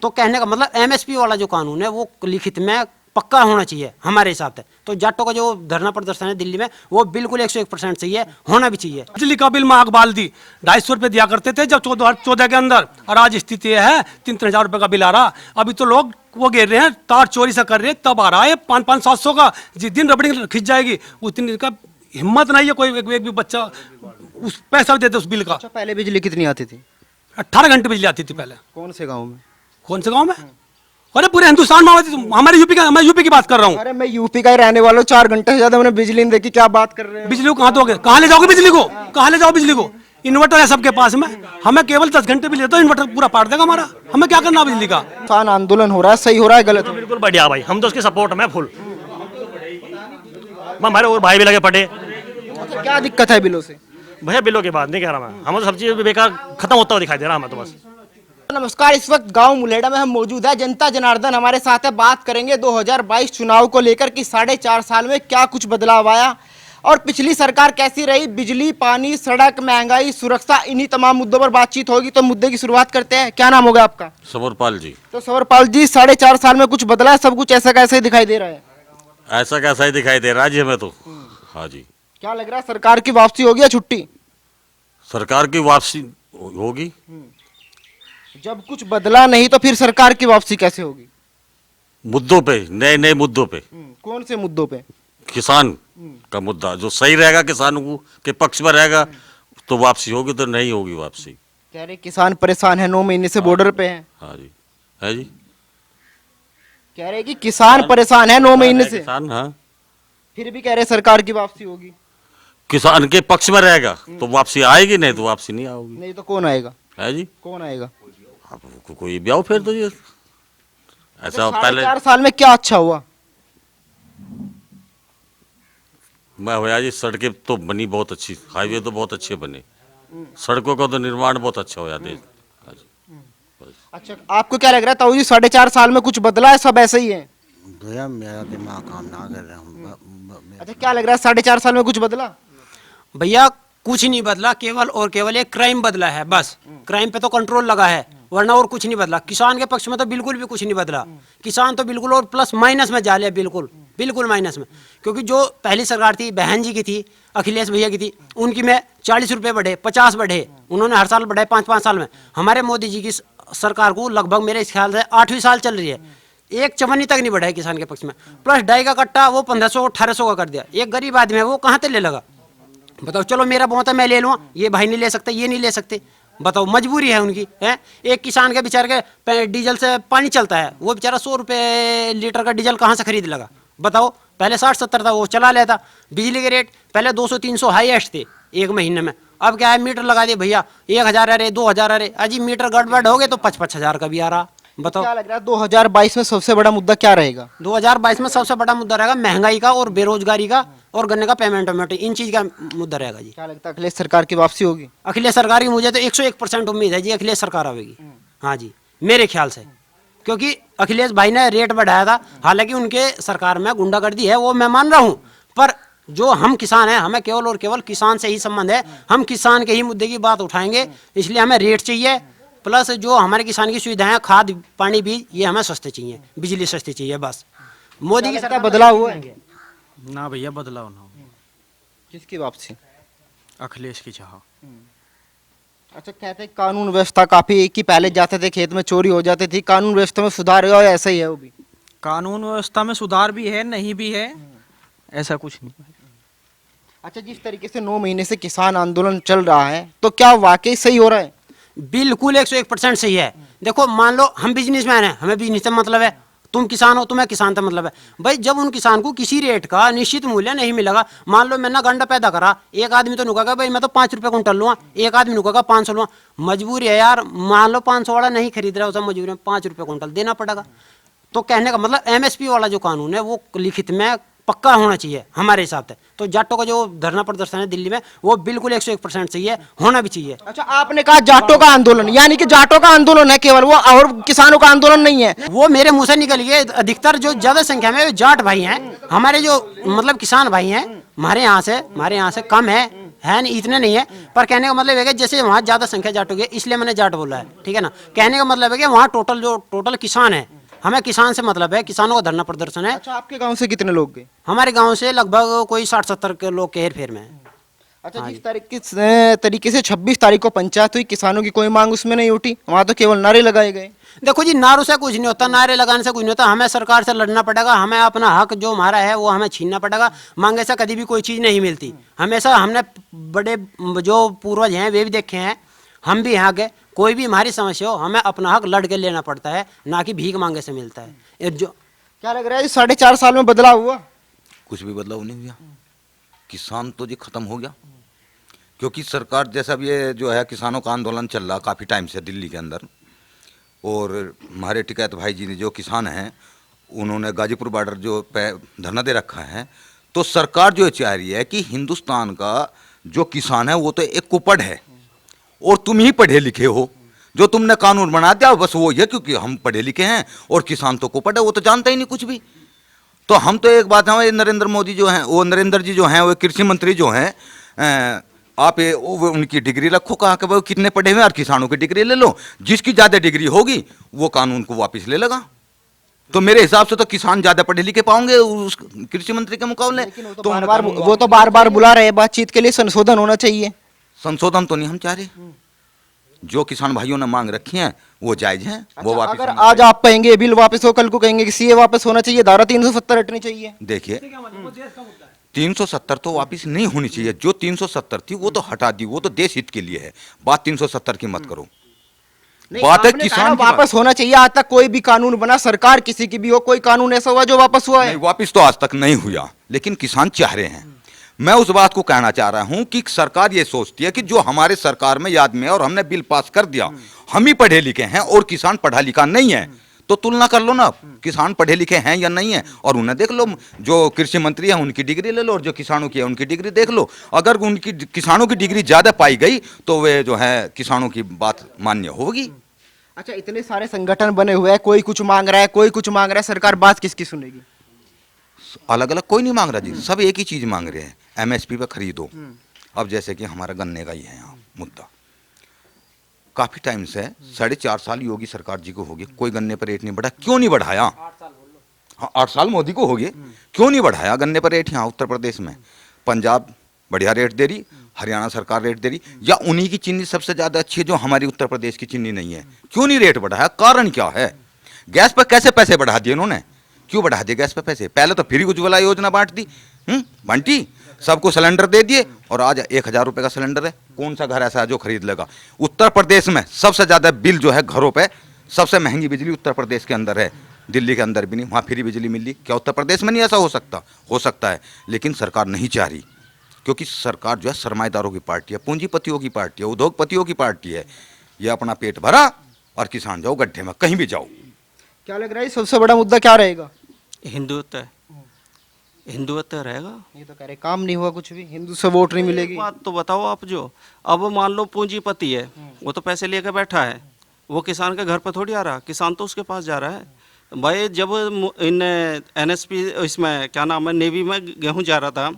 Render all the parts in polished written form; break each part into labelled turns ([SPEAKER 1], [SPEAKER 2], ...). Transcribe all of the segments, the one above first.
[SPEAKER 1] तो कहने का मतलब एमएसपी वाला जो कानून है वो लिखित में पक्का होना चाहिए हमारे हिसाब से। तो जाटों का जो धरना प्रदर्शन है दिल्ली में वो बिल्कुल 101% सही है, होना भी चाहिए।
[SPEAKER 2] बिजली का बिल मांग बाल दी 250 रुपये दिया करते थे जब 14 के अंदर, और आज स्थिति ये है 3-3 हजार रुपये का बिल आ रहा। अभी तो लोग वो गिर रहे हैं, तार चोरी से कर रहे हैं, तब आ रहा है 500-700 का। जिस दिन रबड़ी खिंच जाएगी उस दिन का हिम्मत नहीं है कोई एक भी बच्चा उस पैसा देते उस बिल का।
[SPEAKER 3] अच्छा, पहले बिजली कितनी आती थी?
[SPEAKER 2] 18 घंटे बिजली आती थी पहले।
[SPEAKER 3] कौन से गाँव में?
[SPEAKER 2] कौन से गाँव में? अरे पूरे हिंदुस्तान में, हमारे मैं यूपी की बात कर रहा हूँ।
[SPEAKER 3] अरे मैं यूपी का ही रहने वाला हूँ, 4 घंटे से ज्यादा मैंने बिजली नहीं देखी, क्या बात कर रहे हैं?
[SPEAKER 2] बिजली को कहाँ दोगे? कहाँ ले जाओगे बिजली को? कहाँ ले जाओ बिजली को? इन्वर्टर है सबके पास में, हमें केवल 10 घंटे बिजली देता है, इन्वर्टर पूरा पाट देगा हमारा। हमें क्या करना बिजली का?
[SPEAKER 3] किसान आंदोलन हो रहा है, सही हो रहा है गलत?
[SPEAKER 4] तो बिल्कुल बढ़िया भाई, हम तो उसके सपोर्ट में फुल। हमारे और भाई भी लगे पड़े।
[SPEAKER 3] तो क्या दिक्कत है बिलों से?
[SPEAKER 4] भैया बिलों की बात नहीं कह रहा मैं, हमें तो सब चीज बेकार खत्म होता हुआ दिखाई दे रहा हमें तो बस।
[SPEAKER 3] नमस्कार, इस वक्त गांव मुलेडा में हम मौजूद है। जनता जनार्दन हमारे साथ है। बात करेंगे 2022 चुनाव को लेकर कि 4.5 साल में क्या कुछ बदलाव आया और पिछली सरकार कैसी रही। बिजली, पानी, सड़क, महंगाई, सुरक्षा, इन्हीं तमाम मुद्दों पर बातचीत होगी। तो मुद्दे की शुरुआत करते हैं। क्या नाम होगा आपका?
[SPEAKER 5] सवरपाल जी।
[SPEAKER 3] तो सवरपाल जी, 4.5 साल में कुछ बदला? सब कुछ ऐसा कैसे दिखाई दे रहा है?
[SPEAKER 5] ऐसा कैसा ही दिखाई दे रहा है जी हमें तो। हाँ जी।
[SPEAKER 3] क्या लग रहा है, सरकार की वापसी होगी या छुट्टी?
[SPEAKER 5] सरकार की वापसी होगी।
[SPEAKER 3] जब कुछ बदला नहीं तो फिर सरकार की वापसी कैसे होगी?
[SPEAKER 5] मुद्दों पे, नए नए मुद्दों पे।
[SPEAKER 3] कौन से मुद्दों पे?
[SPEAKER 5] किसान का मुद्दा जो सही रहेगा, किसानों के पक्ष में रहेगा तो वापसी होगी, तो नहीं होगी वापसी।
[SPEAKER 3] कह रहे किसान परेशान है, 9 महीने से बॉर्डर पे हैं।
[SPEAKER 5] हाँ जी, है जी।
[SPEAKER 3] कह रहे कि किसान परेशान है 9 महीने से,
[SPEAKER 5] किसान, हाँ।
[SPEAKER 3] फिर भी कह रहे सरकार की वापसी होगी।
[SPEAKER 5] किसान के पक्ष में रहेगा तो वापसी आएगी, नहीं तो वापसी नहीं आएगी।
[SPEAKER 3] नहीं तो कौन आएगा?
[SPEAKER 5] है जी।
[SPEAKER 3] कौन आएगा?
[SPEAKER 5] कोई ब्याह फिर तो ये ऐसा पहले
[SPEAKER 3] 4.5 साल में क्या अच्छा हुआ?
[SPEAKER 5] मैं होया जी, सड़कें तो बनी बहुत अच्छी, हाईवे तो बहुत अच्छे बने, सड़कों का तो निर्माण बहुत अच्छा होया देश। हाँ जी।
[SPEAKER 3] अच्छा, आपको क्या लग रहा है ताऊ जी, 4.5 साल में कुछ बदला है, सब ऐसे ही है?
[SPEAKER 6] भैया मेरा दिमाग काम ना कर रहा हूँ।
[SPEAKER 3] अच्छा, क्या लग रहा है 4.5 साल में कुछ बदला?
[SPEAKER 1] भैया कुछ नहीं बदला, केवल और केवल एक क्राइम बदला है बस। क्राइम पे तो कंट्रोल लगा है, वरना और कुछ नहीं बदला। किसान के पक्ष में तो बिल्कुल भी कुछ नहीं बदला। किसान तो बिल्कुल और प्लस माइनस में जा लिया, बिल्कुल बिल्कुल माइनस में। क्योंकि जो पहली सरकार थी बहन जी की थी, अखिलेश भैया की थी, उनकी में 40 रुपये बढ़े, 50 बढ़े, उन्होंने हर साल बढ़ाए 5-5 साल में। हमारे मोदी जी की सरकार को लगभग मेरे ख्याल से 8वीं साल चल रही है, एक चवन्नी तक नहीं बढ़ाई किसान के पक्ष में। प्लस डाई का कट्टा वो 1500-1800 का कर दिया। एक गरीब आदमी है वो कहाँ से ले लगा? बताओ, चलो मेरा बहुत है मैं ले लूँ, ये भाई नहीं ले सकते, ये नहीं ले सकते। बताओ, मजबूरी है उनकी, है। एक किसान के बेचारे के डीजल से पानी चलता है, वो बेचारा 100 रुपये लीटर का डीजल कहाँ से खरीद लगा? बताओ, पहले 60-70 था, वो चला लेता। बिजली के रेट पहले 200-300 हाईएस्ट थे एक महीने में, अब क्या है, मीटर लगा दिए भैया, 1000 अरे 2000 अरे, अजी मीटर गड़बड़ हो गए तो 5-5 हजार का भी आ रहा। बताओ,
[SPEAKER 3] क्या लग रहा है 2022 में सबसे बड़ा मुद्दा क्या रहेगा?
[SPEAKER 1] 2022 में सबसे बड़ा मुद्दा रहेगा महंगाई का और बेरोजगारी का और गन्ने का पेमेंट वेमेंट, इन चीज का मुद्दा रहेगा जी।
[SPEAKER 3] क्या लगता है अखिलेश सरकार की वापसी होगी?
[SPEAKER 1] अखिलेश सरकार की मुझे तो 101% उम्मीद है जी, अखिलेश सरकार आवेगी। हाँ जी, मेरे ख्याल से, क्योंकि अखिलेश भाई ने रेट बढ़ाया था। हालांकि उनके सरकार में गुंडागर्दी है, वो मैं मान रहा हूँ, पर जो हम किसान हैं, हमें केवल और केवल किसान से ही संबंध है। हम किसान के ही मुद्दे की बात उठाएंगे, इसलिए हमें रेट चाहिए, प्लस जो हमारे किसान की सुविधाएं, खाद, पानी, बीज, ये हमें सस्ते चाहिए, बिजली सस्ती चाहिए, बस। मोदी की सरकार
[SPEAKER 3] बदलाव हुआ है?
[SPEAKER 7] ना भैया बदलाव ना हो।
[SPEAKER 3] किसकी वापसी?
[SPEAKER 7] अखिलेश की चाह।
[SPEAKER 3] अच्छा, कहते हैं कानून व्यवस्था काफी कि पहले जाते थे खेत में चोरी हो जाती थी, कानून व्यवस्था में सुधार हुआ, ऐसा ही है वो भी?
[SPEAKER 7] कानून व्यवस्था में सुधार भी है, नहीं भी है, ऐसा कुछ नहीं।
[SPEAKER 3] अच्छा, जिस तरीके से 9 महीने से किसान आंदोलन चल रहा है, तो क्या वाकई सही हो रहा है?
[SPEAKER 1] बिल्कुल 101% सही है। देखो, मान लो हम बिजनेसमैन हैं, हमें बिजनेस से मतलब है, तुम किसान हो, तुम्हें किसान से मतलब है। भाई, जब उन किसान को किसी रेट का निश्चित मूल्य नहीं मिलेगा, मान लो मैंने गंडा पैदा करा, एक आदमी तो नुकागा भाई मैं तो 5 रुपये कुंटल लूँगा, एक आदमी नुकागा 500 लूँगा। मजबूरी है यार, मान लो 500 वाला नहीं खरीद रहा, उसे मजबूरी में 5 रुपये कुंटल देना पड़ेगा। तो कहने का मतलब एमएसपी वाला जो कानून है वो लिखित में पक्का होना चाहिए हमारे हिसाब से। तो जाटों का जो धरना प्रदर्शन है दिल्ली में वो बिल्कुल 101% सही है, होना भी चाहिए।
[SPEAKER 3] अच्छा, आपने कहा जाटों का आंदोलन, यानी कि जाटों का आंदोलन है केवल वो, और किसानों का आंदोलन नहीं है?
[SPEAKER 1] वो मेरे मुंह से निकल गए। अधिकतर जो ज्यादा संख्या में जाट भाई हैं, हमारे जो मतलब किसान भाई हैं, हमारे यहाँ से कम है, है नहीं, इतने नहीं है। पर कहने का मतलब है कि जैसे वहाँ ज़्यादा संख्या जाटों की है, इसलिए मैंने जाट बोला है, ठीक है ना। कहने का मतलब है कि वहाँ टोटल किसान है, हमें किसान से मतलब है, किसानों का धरना प्रदर्शन है।
[SPEAKER 3] अच्छा, आपके गांव से कितने लोग गए?
[SPEAKER 1] हमारे गांव से लगभग कोई 60-70 के लोग के हेर फेर में हैं।
[SPEAKER 3] अच्छा, जिस तरीके से 26 तारीख को पंचायत हुई, किसानों की कोई मांग उसमें नहीं उठी, वहां तो केवल नारे लगाए गए।
[SPEAKER 1] देखो जी, नारों से कुछ नहीं होता, नारे लगाने से कुछ नहीं होता। हमें सरकार से लड़ना पड़ेगा, हमें अपना हक जो हमारा है वो हमें छीनना पड़ेगा। मांगे से कभी भी कोई चीज़ नहीं मिलती। हमेशा हमने बड़े जो पूर्वज हैं वे भी देखे हैं, हम भी यहाँ के, कोई भी हमारी समस्या हो हमें अपना हक लड़ के लेना पड़ता है, ना कि भीख मांगे से मिलता है। ये जो
[SPEAKER 3] क्या लग रहा है 4.5 साल में बदलाव हुआ?
[SPEAKER 8] कुछ भी बदलाव नहीं हुआ। किसान तो जी खत्म हो गया, क्योंकि सरकार जैसा भी ये जो है किसानों का आंदोलन चल रहा काफ़ी टाइम से दिल्ली के अंदर, और हमारे टिकैत भाई जी ने जो किसान हैं उन्होंने गाजीपुर बॉर्डर जो पे धरना दे रखा है, तो सरकार जो चाह रही है कि हिंदुस्तान का जो किसान है वो तो एक कुपड़ है, और तुम ही पढ़े लिखे हो, जो तुमने कानून बना दिया बस वो ये, क्योंकि हम पढ़े लिखे हैं और किसान तो कुपड़ है, वो तो जानता ही नहीं कुछ भी। तो हम तो एक बात है, नरेंद्र मोदी जो हैं, वो नरेंद्र जी जो हैं, वो कृषि मंत्री जो हैं, आप वो उनकी डिग्री रखो, कहा कि वो कितने पढ़े हुए हैं, और किसानों की डिग्री ले लो, जिसकी ज़्यादा डिग्री होगी वो कानून को वापस ले लेगा। तो मेरे हिसाब से तो किसान ज़्यादा पढ़े लिखे पाओगे उस कृषि मंत्री के मुकाबले।
[SPEAKER 3] वो तो बार बार बुला रहे हैं बातचीत के लिए, संशोधन होना चाहिए।
[SPEAKER 8] संशोधन तो नहीं हम चाह रहे, जो किसान भाइयों ने मांग रखी है वो जायज है, वो वापस।
[SPEAKER 3] अगर आज आप कहेंगे ये बिल वापस हो, कल को कहेंगे कि सीए वापस होना चाहिए, धारा 370 हटनी चाहिए।
[SPEAKER 8] देखिए 370 तो वापस नहीं होनी चाहिए, जो 370 थी वो तो हटा दी, वो तो देश हित के लिए है। बात 370 की मत करो, बात है किसान की।
[SPEAKER 3] वापस होना चाहिए। आज तक कोई भी कानून बना, सरकार किसी की भी हो, कोई कानून ऐसा हुआ जो वापस हुआ है?
[SPEAKER 8] नहीं, वापस तो आज तक नहीं हुआ, लेकिन किसान चाह रहे हैं। मैं उस बात को कहना चाह रहा हूं कि सरकार ये सोचती है कि जो हमारे सरकार में याद में और हमने बिल पास कर दिया, हम ही पढ़े लिखे हैं और किसान पढ़ा लिखा नहीं है, तो तुलना कर लो ना, किसान पढ़े लिखे हैं या नहीं है, और उन्हें देख लो। जो कृषि मंत्री है उनकी डिग्री ले लो, और जो किसानों की है उनकी डिग्री देख लो। अगर उनकी किसानों की डिग्री ज्यादा पाई गई तो वे जो है किसानों की बात मान्य होगी।
[SPEAKER 3] अच्छा, इतने सारे संगठन बने हुए हैं, कोई कुछ मांग रहा है, कोई कुछ मांग रहा है, सरकार बात किसकी सुनेगी?
[SPEAKER 8] अलग अलग कोई नहीं मांग रहा जी, सब एक ही चीज मांग रहे हैं, एमएसपी पे खरीदो। अब जैसे कि हमारा गन्ने का ही है यहाँ मुद्दा, काफी टाइम से 4.5 साल योगी सरकार जी को हो गए, कोई गन्ने पर रेट नहीं बढ़ा। क्यों नहीं बढ़ाया? हाँ, 8 साल मोदी को हो गए, क्यों नहीं बढ़ाया गन्ने पर रेट? यहाँ उत्तर प्रदेश में पंजाब बढ़िया रेट दे रही, हरियाणा सरकार रेट दे रही, या उन्हीं की चीनी सबसे ज्यादा अच्छी है जो हमारी उत्तर प्रदेश की चीनी नहीं है? क्यों नहीं रेट बढ़ाया? कारण क्या है? गैस पर कैसे पैसे बढ़ा दिए इन्होंने? क्यों बढ़ा दिए गैस पे पैसे? पहले तो फ्री उज्ज्वला योजना बांट दी, बंटी, सबको सिलेंडर दे दिए, और आज 1000 रुपए का सिलेंडर है। कौन सा घर ऐसा है जो खरीद लेगा? उत्तर प्रदेश में सबसे ज्यादा बिल जो है घरों पे, सबसे महंगी बिजली उत्तर प्रदेश के अंदर है, दिल्ली के अंदर भी नहीं। वहाँ फ्री बिजली मिल रही, क्या उत्तर प्रदेश में नहीं ऐसा हो सकता? हो सकता है, लेकिन सरकार नहीं चाह रही, क्योंकि सरकार जो है सरमाएदारों की पार्टी है, पूंजीपतियों की पार्टी है, उद्योगपतियों की पार्टी है। ये अपना पेट भरा और किसान जाओ गड्ढे में, कहीं भी जाओ।
[SPEAKER 3] क्या लग रहा है सबसे बड़ा मुद्दा क्या रहेगा?
[SPEAKER 7] हिंदुत्व, हिंदुत्व रहेगा।
[SPEAKER 3] ये तो कह रहे काम नहीं हुआ कुछ भी, हिंदू से वोट नहीं मिलेगी।
[SPEAKER 7] बात तो बताओ आप, जो अब मान लो पूंजीपति है, वो तो पैसे लेकर बैठा है, वो किसान के घर पर थोड़ी आ रहा, किसान तो उसके पास जा रहा है। भाई जब इन एनएसपी इसमें क्या नाम है, नेवी में गेहूं जा रहा था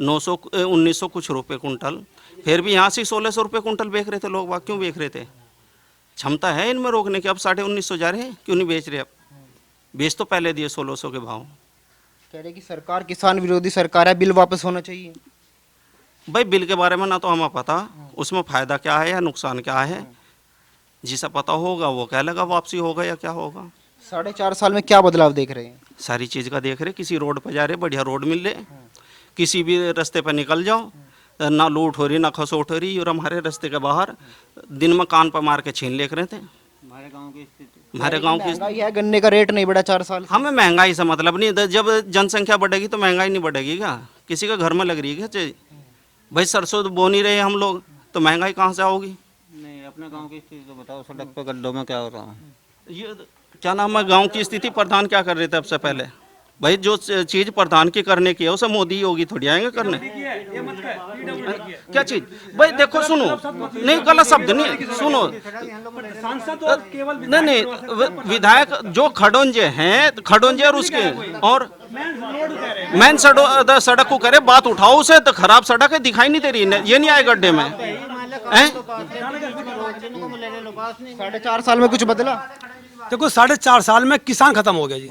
[SPEAKER 7] 1900 कुछ रुपए कुंटल, फिर भी यहाँ से 1600 रुपये कुंटल बेच रहे थे लोग। वहाँ क्यों बेच रहे थे? क्षमता है इनमें रोकने की। अब 1950 जा रहे हैं, क्यों नहीं बेच रहे? अब बेच तो पहले दिए 1600 के भाव।
[SPEAKER 3] कह रहे कि सरकार किसान विरोधी सरकार है, बिल वापस होना चाहिए।
[SPEAKER 7] भाई बिल के बारे में ना तो हमें पता उसमें फ़ायदा क्या है या नुकसान क्या है, जिसे पता होगा वो कह लेगा वापसी होगा या क्या होगा।
[SPEAKER 3] 4.5 साल में क्या बदलाव देख रहे हैं?
[SPEAKER 7] सारी चीज़ का देख रहे, किसी रोड पर जा रहे, बढ़िया रोड मिल रहे, किसी भी रास्ते पर निकल जाओ, ना लूट हो रही ना खसोट हो रही। और हमारे रास्ते के बाहर दिन में कान पर मार के छीन ले रहे थे। हमारे गांव की
[SPEAKER 3] महंगाई है, गन्ने का रेट नहीं बढ़ा 4 साल से।
[SPEAKER 7] हमें महंगाई से मतलब नहीं, जब जनसंख्या बढ़ेगी तो महंगाई नहीं बढ़ेगी क्या? किसी का घर में लग रही है क्या चीज? भाई सरसों तो बो नहीं रहे हम लोग, तो महंगाई कहाँ से आओगी?
[SPEAKER 6] नहीं, अपने गांव की स्थिति तो बताओ, सड़क पे गड्ढों में क्या हो रहा है?
[SPEAKER 7] ये क्या नाम है, गांव की स्थिति प्रधान क्या कर रहे थे सबसे पहले? भाई जो चीज प्रधान की करने की है उसे मोदी योगी थोड़ी आएंगे करने। क्या चीज? भाई देखो सुनो, नहीं गलत शब्द नहीं, सुनो, नहीं विधायक जो खडोंजे हैं, खडोंजे और उसके और मेन सड़क को करे बात उठाओ उसे, तो खराब सड़क है दिखाई नहीं दे रही, ये नहीं आए गड्ढे में हैं?
[SPEAKER 3] 4.5 साल में कुछ बदला?
[SPEAKER 2] देखो 4.5 साल में किसान खत्म हो गया जी।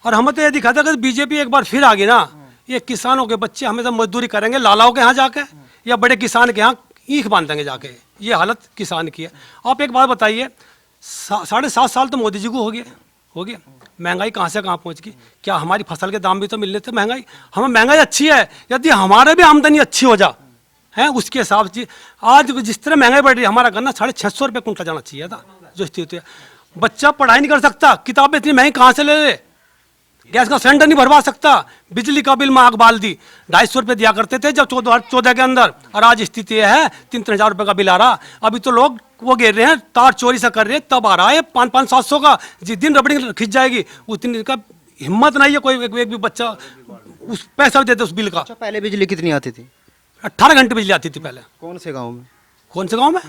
[SPEAKER 2] और हमें तो ये दिखा था कि बीजेपी एक बार फिर आ गई ना, ये किसानों के बच्चे हमेशा मजदूरी करेंगे लालाओं के यहाँ जाके या बड़े किसान के यहाँ ईख बांधेंगे जाके। ये हालत किसान की है। आप एक बात बताइए, 7.5 साल तो मोदी जी को हो गया, महंगाई कहाँ से कहाँ पहुँच गई? क्या हमारी फसल के दाम भी तो मिलने थे? महंगाई, हमें महंगाई अच्छी है, यदि हमारे भी आमदनी अच्छी हो जा है उसके हिसाब से आज जिस तरह महंगाई बढ़ रही है, हमारा गन्ना 650 रुपये कुंटल जाना चाहिए था जो स्थिति है। बच्चा पढ़ाई नहीं कर सकता, किताबें इतनी महंगी कहाँ से ले? गैस का सिलेंडर नहीं भरवा सकता, बिजली का बिल में आग बाल दी। 250 रुपये दिया करते थे जब 14 के अंदर, और आज स्थिति यह है 3-3 हज़ार रुपये का बिल आ रहा। अभी तो लोग वो गिर रहे हैं, तार चोरी से कर रहे हैं, तब आ रहा है 500-700 का। जिस दिन रबड़ी खिंच जाएगी उस दिन का हिम्मत नहीं है कोई एक भी बच्चा उस पैसा देते उस बिल का।
[SPEAKER 3] अच्छा, पहले बिजली कितनी आती थी?
[SPEAKER 2] 18 घंटे बिजली आती थी पहले।
[SPEAKER 3] कौन से गाँव में?
[SPEAKER 2] कौन से गाँव में?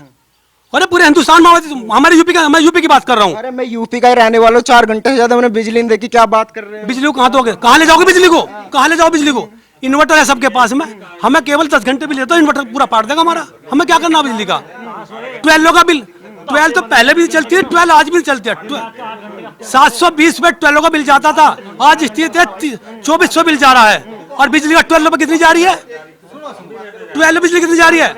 [SPEAKER 2] अरे पूरे हिंदुस्तान में आती थी। हमारे मैं यूपी की बात कर रहा हूँ।
[SPEAKER 3] अरे मैं यूपी का ही रहने वाला हूँ, 4 घंटे से ज्यादा मैंने बिजली नहीं देखी, क्या बात कर रहे हैं?
[SPEAKER 2] बिजली को कहाँ दोगे? कहाँ ले जाओगे बिजली को? कहाँ ले जाओ बिजली को? इन्वर्टर है सबके पास में, हमें केवल 10 घंटे बिल देता, इन्वर्टर पूरा पाट देगा हमारा। हमें क्या करना बिजली का? 12 का बिल, 12 तो पहले भी चलती है, 12 आज भी चलती है। 720 रुपये 12 का बिल जाता था, आज स्थिति है 2400 बिल जा रहा है। और बिजली का 12 रुपये कितनी जा रही है? 12 बिजली कितनी जा रही है?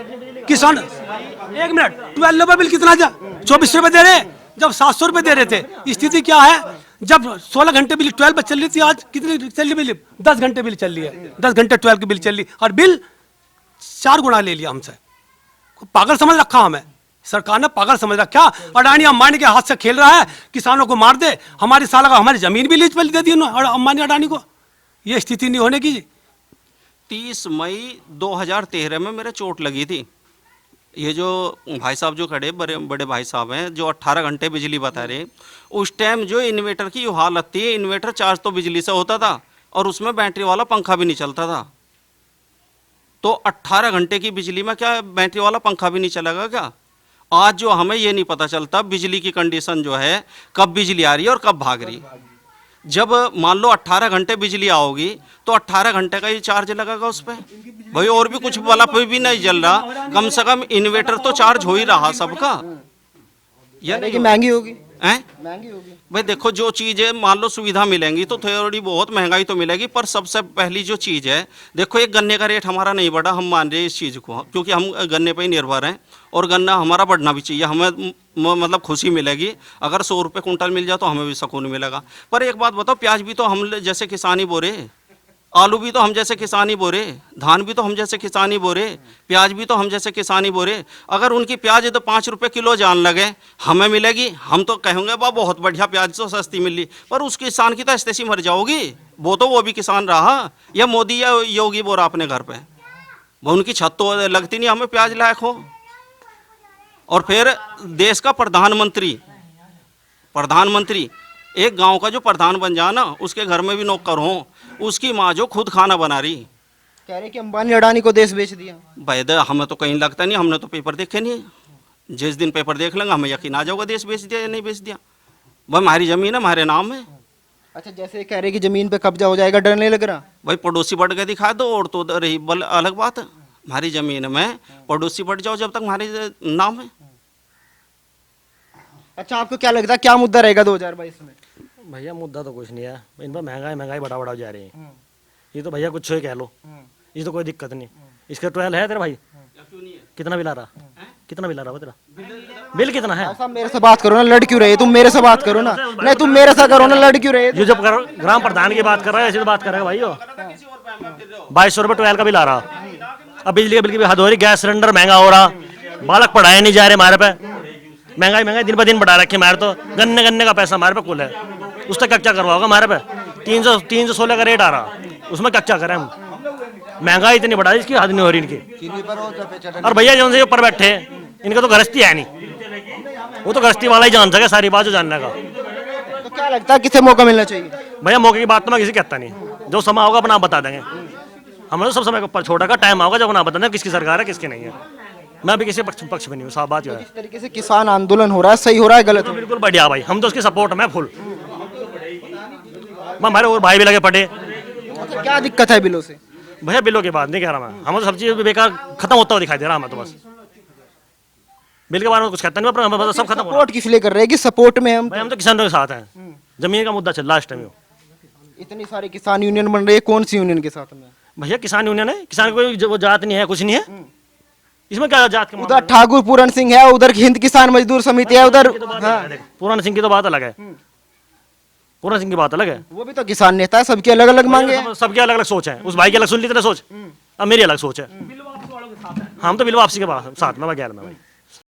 [SPEAKER 2] किसान 1 मिनट 12 रुपये बिल कितना जा 24 रुपये दे रहे, जब 700 रुपये दे रहे थे। स्थिति क्या है? जब 16 घंटे बिल 12 चल रही थी, आज कितनी चल रही बिल? 10 घंटे बिल चल रही है, 10 घंटे 12 की बिल चल रही, और बिल 4 गुना ले लिया हमसे। पागल समझ रखा हमें, सरकार ने पागल समझ रखा। अडानी अंबानी के हाथ से खेल रहा है, किसानों को मार दे, हमारी साला का हमारी जमीन भी लीज पर दे दी अंबानी अडानी को। ये स्थिति नहीं होने की।
[SPEAKER 7] 30 मई 2013 में मेरे चोट लगी थी। ये जो भाई साहब जो खड़े बड़े भाई साहब हैं जो 18 घंटे बिजली बता रहे, उस टाइम जो इन्वर्टर की हालत थी, इन्वर्टर चार्ज तो बिजली से होता था और उसमें बैटरी वाला पंखा भी नहीं चलता था। तो 18 घंटे की बिजली में क्या बैटरी वाला पंखा भी नहीं चलेगा क्या? आज जो हमें ये नहीं पता चलता बिजली की कंडीशन जो है, कब बिजली आ रही है और कब भाग रही। जब मान लो 18 घंटे बिजली आओगी तो 18 घंटे का ही चार्ज लगेगा उस पर भाई, और भी कुछ बल्ब भी नहीं जल रहा, कम से कम इन्वर्टर तो चार्ज हो ही रहा सबका। या नहीं
[SPEAKER 3] महंगी होगी?
[SPEAKER 7] महंगी होगी भाई। देखो जो चीज़ है, मान लो सुविधा मिलेंगी तो थोड़ी बहुत महंगाई तो मिलेगी, पर सबसे पहली जो चीज़ है, देखो एक गन्ने का रेट हमारा नहीं बढ़ा, हम मान रहे हैं इस चीज़ को, क्योंकि हम गन्ने पर ही निर्भर हैं और गन्ना हमारा बढ़ना भी चाहिए। हमें मतलब खुशी मिलेगी अगर 100 रुपये कुंटल मिल जाए तो हमें भी सुकून मिलेगा। पर एक बात बताओ, प्याज भी तो हम जैसे किसान ही बो रहे, आलू भी तो हम जैसे किसान ही बो रहे, धान भी तो हम जैसे किसान ही बो रहे, प्याज भी तो हम जैसे किसान ही बो रहे। अगर उनकी प्याज तो 5 रुपये किलो जान लगे, हमें मिलेगी, हम तो कहेंगे वाह बहुत बढ़िया प्याज तो सस्ती मिली, पर उस किसान की तो ऐसी मर जाओगी। वो भी किसान रहा, या मोदी या योगी बो रहा अपने घर पे, वो उनकी छत तो लगती नहीं हमें प्याज लायक हो। और फिर देश का प्रधानमंत्री, एक गांव का जो प्रधान बन जाए ना, उसके घर में भी नौकर हो, उसकी माँ जो खुद खाना बना रही।
[SPEAKER 3] कह रहे कि अंबानी अडानी को देश बेच दिया।
[SPEAKER 7] भाई हमें तो कहीं लगता नहीं, हमने तो पेपर देखे नहीं। जिस दिन पेपर देख लेंगे हमें यकीन आ जाएगा देश बेच दिया या नहीं बेच दिया। भाई हमारी जमीन है, हमारे नाम है।
[SPEAKER 3] अच्छा, जैसे कह रहे कि जमीन पे कब्जा हो जाएगा, डर नहीं लग रहा?
[SPEAKER 7] भाई पड़ोसी बढ़ के दिखा दो और तो रही बल अलग बात है। हमारी जमीन में पड़ोसी बढ़ जाओ जब तक हमारे नाम है।
[SPEAKER 3] अच्छा, आपको क्या लगता है क्या मुद्दा रहेगा 2022 में?
[SPEAKER 4] भैया मुद्दा तो कुछ नहीं है, इन पर महंगाई बढ़ा जा रही है। ये तो भैया कुछ ही कह लो, ये तो कोई दिक्कत नहीं। इसका 12 है तेरा भाई, कितना बिल आ रहा? कितना बिल आ रहा तेरा? बिल कितना है?
[SPEAKER 3] साहब मेरे से बात करो ना, लड़ क्यों रहे? तुम मेरे से बात करो ना। नहीं तुम मेरे से करो ना, लड़ क्यों रहे?
[SPEAKER 4] जो जब ग्राम प्रधान की बात कर रहा है ऐसे तो बात करेगा भाई। 2200 रुपये 12 का बिल आ रहा। अब बिजली के बिल की भी हद हो रही, गैस सिलेंडर महंगा हो रहा, बालक पढ़ाए नहीं जा रहे हमारे पे। महंगाई दिन ब दिन बढ़ा रखी हमारे तो। गन्ने का पैसा हमारे पे कुल है, उससे क्या करवाओगे हमारे पे? 316 का रेट आ रहा, उसमें क्या करें हम? महंगाई इतनी बढ़ा इसकी हद नहीं हो रही इनकी। और भैया जो ऊपर बैठे इनका तो गृहस्थी है नहीं, वो तो गृहस्थी वाला ही जान सके सारी बात जो जानने का।
[SPEAKER 3] तो क्या लगता है किसे मौका मिलना चाहिए?
[SPEAKER 4] भैया मौके की बात तो मैं किसी कहता नहीं, जो समय होगा अपना आप बता देंगे। हमें तो सब समय के ऊपर छोटा का टाइम होगा जब अपना बता देंगे किसकी सरकार है किसकी नहीं है। मैं भी किसी पक्ष में नहीं हूँ, साफ बात जो है।
[SPEAKER 3] इस तरीके से किसान आंदोलन हो रहा है, सही हो रहा है गलत?
[SPEAKER 4] तो बिल्कुल बढ़िया भाई, हम तो उसके सपोर्ट में फुल। हमारे और भाई भी लगे पड़े,
[SPEAKER 3] क्या दिक्कत है बिलों से?
[SPEAKER 4] भैया बिलों की बात नहीं कह रहा मैं, हमें तो सब चीज बेकार खत्म होता हुआ दिखाई दे रहा है हमें तो बस। बिल के बारे में कुछ कहता नहीं, पर हमें सब खत्म हो रहा
[SPEAKER 3] सपोर्ट किस लिए कर रहे हैं कि सपोर्ट में हम
[SPEAKER 4] है। भाई हम तो किसानों के साथ हैं, जमीन का मुद्दा चल रहा है इस टाइम।
[SPEAKER 3] इतनी सारी किसान यूनियन बन रही है, कौन सी यूनियन के साथ में?
[SPEAKER 4] भैया किसान यूनियन है, किसान कोई वो जात नहीं है, कुछ नहीं है, इसमें क्या जात के
[SPEAKER 3] उधर ठाकुर पूरन सिंह है, उधर हिंद किसान मजदूर समिति है, उधर
[SPEAKER 4] पूरन सिंह की तो बात अलग है, पूरन सिंह की बात अलग है।
[SPEAKER 3] वो भी तो किसान नेता है, सबकी अलग अलग मांगे हैं।
[SPEAKER 4] सबकी अलग अलग सोच है, उस भाई की अलग सुन ली तेरा सोच, अब मेरी अलग सोच है। हम तो बिल वापसी के साथ में मैं गैर में भाई।